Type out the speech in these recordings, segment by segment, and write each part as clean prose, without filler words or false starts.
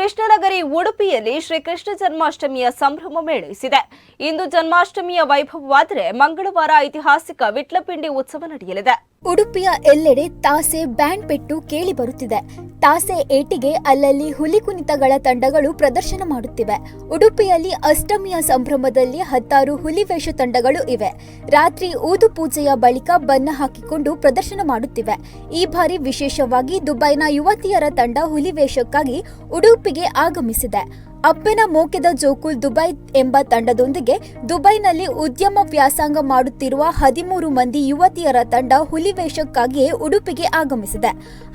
ಕೃಷ್ಣನಗರಿ ಉಡುಪಿಯಲ್ಲಿ ಶ್ರೀಕೃಷ್ಣ ಜನ್ಮಾಷ್ಟಮಿಯ ಸಂಭ್ರಮ ಮೇಳೈಸಿದೆ. ಇಂದು ಜನ್ಮಾಷ್ಟಮಿಯ ವೈಭವವಾದರೆ ಮಂಗಳವಾರ ಐತಿಹಾಸಿಕ ವಿಟ್ಲಪಿಂಡಿ ಉತ್ಸವ ನಡೆಯಲಿದೆ. ಉಡುಪಿಯ ಎಲ್ಲೆಡೆ ತಾಸೆ ಬ್ಯಾಂಡ್ ಪೆಟ್ಟು ಕೇಳಿ ಬರುತ್ತಿದೆ. ತಾಸೆ ಏಟಿಗೆ ಅಲ್ಲಲ್ಲಿ ಹುಲಿ ಕುಣಿತಗಳ ತಂಡಗಳು ಪ್ರದರ್ಶನ ಮಾಡುತ್ತಿವೆ. ಉಡುಪಿಯಲ್ಲಿ ಅಷ್ಟಮಿಯ ಸಂಭ್ರಮದಲ್ಲಿ 10 ಹುಲಿ ವೇಷ ತಂಡಗಳು ಇವೆ. ರಾತ್ರಿ ಊದು ಪೂಜೆಯ ಬಳಿಕ ಬಣ್ಣ ಹಾಕಿಕೊಂಡು ಪ್ರದರ್ಶನ ಮಾಡುತ್ತಿವೆ. ಈ ಬಾರಿ ವಿಶೇಷವಾಗಿ ದುಬೈನ ಯುವತಿಯರ ತಂಡ ಹುಲಿ ವೇಷಕ್ಕಾಗಿ ಉಡುಪಿಗೆ ಆಗಮಿಸಿದೆ. ಅಪ್ಪೆನ ಮೋಕೆದ ಜೋಕುಲ್ ದುಬೈ ಎಂಬ ತಂಡದೊಂದಿಗೆ ದುಬೈನಲ್ಲಿ ಉದ್ಯಮ ವ್ಯಾಸಂಗ ಮಾಡುತ್ತಿರುವ 13 ಮಂದಿ ಯುವತಿಯರ ತಂಡ ಹುಲಿ ವೇಷಕ್ಕಾಗಿಯೇ ಉಡುಪಿಗೆ ಆಗಮಿಸಿದೆ.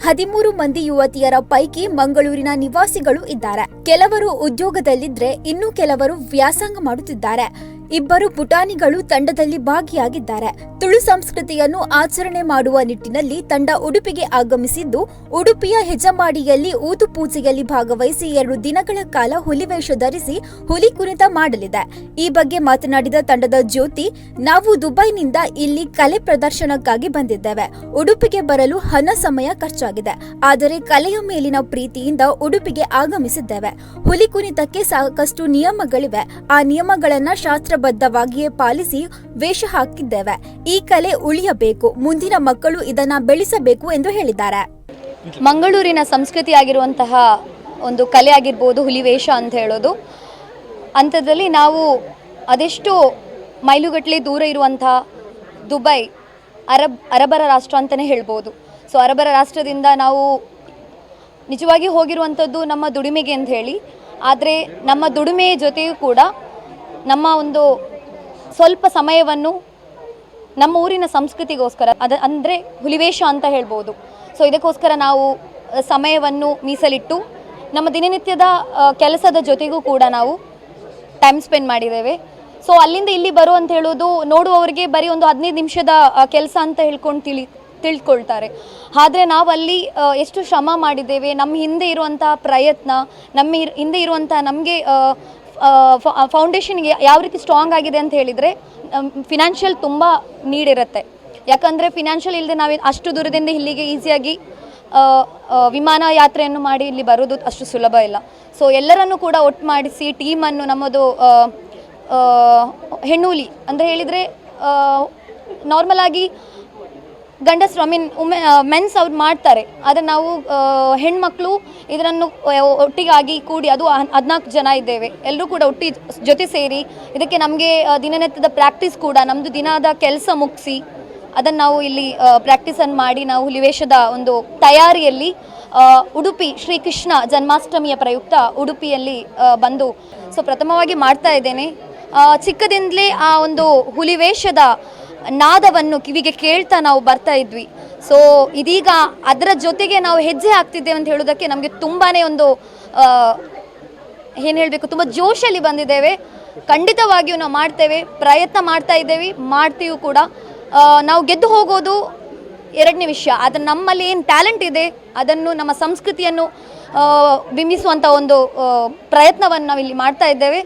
13 ಮಂದಿ ಯುವತಿಯರ ಪೈಕಿ ಮಂಗಳೂರಿನ ನಿವಾಸಿಗಳು ಇದ್ದಾರೆ. ಕೆಲವರು ಉದ್ಯೋಗದಲ್ಲಿದ್ರೆ ಇನ್ನು ಕೆಲವರು ವ್ಯಾಸಂಗ ಮಾಡುತ್ತಿದ್ದಾರೆ. 2 ಪುಟಾಣಿಗಳು ತಂಡದಲ್ಲಿ ಭಾಗಿಯಾಗಿದ್ದಾರೆ. ತುಳು ಸಂಸ್ಕೃತಿಯನ್ನು ಆಚರಣೆ ಮಾಡುವ ನಿಟ್ಟಿನಲ್ಲಿ ತಂಡ ಉಡುಪಿಗೆ ಆಗಮಿಸಿದ್ದು, ಉಡುಪಿಯ ಹೆಜಮಾಡಿಯಲ್ಲಿ ಊದು ಪೂಜೆಯಲ್ಲಿ ಭಾಗವಹಿಸಿ 2 ದಿನಗಳ ಕಾಲ ಹುಲಿವೇಷ ಧರಿಸಿ ಹುಲಿ ಕುಣಿತ ಮಾಡಲಿದೆ. ಈ ಬಗ್ಗೆ ಮಾತನಾಡಿದ ತಂಡದ ಜ್ಯೋತಿ, ನಾವು ದುಬೈನಿಂದ ಇಲ್ಲಿ ಕಲೆ ಪ್ರದರ್ಶನಕ್ಕಾಗಿ ಬಂದಿದ್ದೇವೆ. ಉಡುಪಿಗೆ ಬರಲು ಹಣ ಸಮಯ ಖರ್ಚಾಗಿದೆ, ಆದರೆ ಕಲೆಯ ಮೇಲಿನ ಪ್ರೀತಿಯಿಂದ ಉಡುಪಿಗೆ ಆಗಮಿಸಿದ್ದೇವೆ. ಹುಲಿ ಕುಣಿತಕ್ಕೆ ಸಾಕಷ್ಟು ನಿಯಮಗಳಿವೆ. ಆ ನಿಯಮಗಳನ್ನ ಶಾಸ್ತ್ರಬದ್ಧವಾಗಿಯೇ ಪಾಲಿಸಿ ವೇಷ ಹಾಕಿದ್ದೇವೆ. ಈ ಕಲೆ ಉಳಿಯಬೇಕು, ಮುಂದಿನ ಮಕ್ಕಳು ಇದನ್ನ ಬೆಳೆಸಬೇಕು ಎಂದು ಹೇಳಿದ್ದಾರೆ. ಮಂಗಳೂರಿನ ಸಂಸ್ಕೃತಿ ಆಗಿರುವಂತಹ ಒಂದು ಕಲೆ ಆಗಿರ್ಬೋದು ಹುಲಿವೇಷ ಅಂತ ಹೇಳೋದು. ಅಂಥದ್ರಲ್ಲಿ ನಾವು ಅದೆಷ್ಟು ಮೈಲುಗಟ್ಟಲೆ ದೂರ ಇರುವಂತಹ ದುಬೈ ಅರಬರ ರಾಷ್ಟ್ರ ಅಂತಲೇ ಹೇಳ್ಬೋದು. ಸೊ ಅರಬರ ರಾಷ್ಟ್ರದಿಂದ ನಾವು ನಿಜವಾಗಿ ಹೋಗಿರುವಂಥದ್ದು ನಮ್ಮ ದುಡಿಮೆಗೆ ಅಂತ ಹೇಳಿ. ಆದರೆ ನಮ್ಮ ದುಡಿಮೆಯ ಜೊತೆಯೂ ಕೂಡ ನಮ್ಮ ಒಂದು ಸ್ವಲ್ಪ ಸಮಯವನ್ನು ನಮ್ಮ ಊರಿನ ಸಂಸ್ಕೃತಿಗೋಸ್ಕರ ಅಂದರೆ ಹುಲಿವೇಷ ಅಂತ ಹೇಳ್ಬೋದು. ಸೊ ಇದಕ್ಕೋಸ್ಕರ ನಾವು ಸಮಯವನ್ನು ಮೀಸಲಿಟ್ಟು ನಮ್ಮ ದಿನನಿತ್ಯದ ಕೆಲಸದ ಜೊತೆಗೂ ಕೂಡ ನಾವು ಟೈಮ್ ಸ್ಪೆಂಡ್ ಮಾಡಿದ್ದೇವೆ. ಸೊ ಅಲ್ಲಿಂದ ಇಲ್ಲಿ ಬರು ಅಂತ ಹೇಳೋದು ನೋಡುವವರಿಗೆ ಬರೀ ಒಂದು 15 ನಿಮಿಷದ ಕೆಲಸ ಅಂತ ಹೇಳ್ಕೊಂಡು ತಿಳ್ಕೊಳ್ತಾರೆ. ಆದರೆ ನಾವು ಅಲ್ಲಿ ಎಷ್ಟು ಶ್ರಮ ಮಾಡಿದ್ದೇವೆ, ನಮ್ಮ ಹಿಂದೆ ಇರುವಂಥ ಪ್ರಯತ್ನ, ನಮ್ಮ ಹಿಂದೆ ಇರುವಂಥ ನಮಗೆ ಫೌಂಡೇಶನ್ಗೆ ಯಾವ ರೀತಿ ಸ್ಟ್ರಾಂಗ್ ಆಗಿದೆ ಅಂತ ಹೇಳಿದರೆ ಫಿನಾನ್ಷಿಯಲ್ ತುಂಬ ನೀಡಿರುತ್ತೆ. ಯಾಕಂದರೆ ಫಿನಾನ್ಷಿಯಲ್ ಇಲ್ಲದೆ ನಾವು ಅಷ್ಟು ದೂರದಿಂದ ಇಲ್ಲಿಗೆ ಈಸಿಯಾಗಿ ವಿಮಾನ ಯಾತ್ರೆಯನ್ನು ಮಾಡಿ ಇಲ್ಲಿ ಬರೋದು ಅಷ್ಟು ಸುಲಭ ಇಲ್ಲ. ಸೊ ಎಲ್ಲರನ್ನೂ ಕೂಡ ಒಟ್ಟು ಮಾಡಿಸಿ ಟೀಮನ್ನು ನಮ್ಮದು ಹೆಣ್ಣುಲಿ ಅಂತ ಹೇಳಿದರೆ ನಾರ್ಮಲ್ ಆಗಿ ಗಂಡಸರು ಮೆನ್ಸ್ ಅವ್ರು ಮಾಡ್ತಾರೆ. ಆದರೆ ನಾವು ಹೆಣ್ಮಕ್ಳು ಇದನ್ನು ಒಟ್ಟಿಗಾಗಿ ಕೂಡಿ, ಅದು 14 ಜನ ಇದ್ದೇವೆ, ಎಲ್ಲರೂ ಕೂಡ ಜೊತೆ ಸೇರಿ ಇದಕ್ಕೆ ನಮಗೆ ದಿನನಿತ್ಯದ ಪ್ರಾಕ್ಟೀಸ್ ಕೂಡ, ನಮ್ಮದು ದಿನದ ಕೆಲಸ ಮುಗಿಸಿ ಅದನ್ನು ನಾವು ಇಲ್ಲಿ ಪ್ರಾಕ್ಟೀಸನ್ನು ಮಾಡಿ ನಾವು ಹುಲಿವೇಷದ ಒಂದು ತಯಾರಿಯಲ್ಲಿ ಉಡುಪಿ ಶ್ರೀಕೃಷ್ಣ ಜನ್ಮಾಷ್ಟಮಿಯ ಪ್ರಯುಕ್ತ ಉಡುಪಿಯಲ್ಲಿ ಬಂದು ಪ್ರಥಮವಾಗಿ ಮಾಡ್ತಾ ಇದ್ದೇನೆ. ಚಿಕ್ಕದಿಂದಲೇ ಆ ಒಂದು ಹುಲಿವೇಷದ ನಾದವನ್ನು ಕಿವಿಗೆ ಕೇಳ್ತಾ ನಾವು ಬರ್ತಾ ಇದ್ವಿ. ಸೊ ಇದೀಗ ಅದರ ಜೊತೆಗೆ ನಾವು ಹೆಜ್ಜೆ ಹಾಕ್ತಿದ್ದೇವೆ ಅಂತ ಹೇಳೋದಕ್ಕೆ ನಮಗೆ ತುಂಬಾ ಒಂದು ಏನು ಹೇಳಬೇಕು, ತುಂಬ ಜೋಶಲ್ಲಿ ಬಂದಿದ್ದೇವೆ. ಖಂಡಿತವಾಗಿಯೂ ನಾವು ಮಾಡ್ತೇವೆ, ಪ್ರಯತ್ನ ಮಾಡ್ತಾ ಇದ್ದೇವೆ, ಮಾಡ್ತೀವಿ ಕೂಡ. ನಾವು ಗೆದ್ದು ಹೋಗೋದು ಎರಡನೇ ವಿಷಯ, ಆದರೆ ನಮ್ಮಲ್ಲಿ ಏನು ಟ್ಯಾಲೆಂಟ್ ಇದೆ ಅದನ್ನು, ನಮ್ಮ ಸಂಸ್ಕೃತಿಯನ್ನು ಬಿಂಬಿಸುವಂಥ ಒಂದು ಪ್ರಯತ್ನವನ್ನು ನಾವಿಲ್ಲಿ ಮಾಡ್ತಾ ಇದ್ದೇವೆ.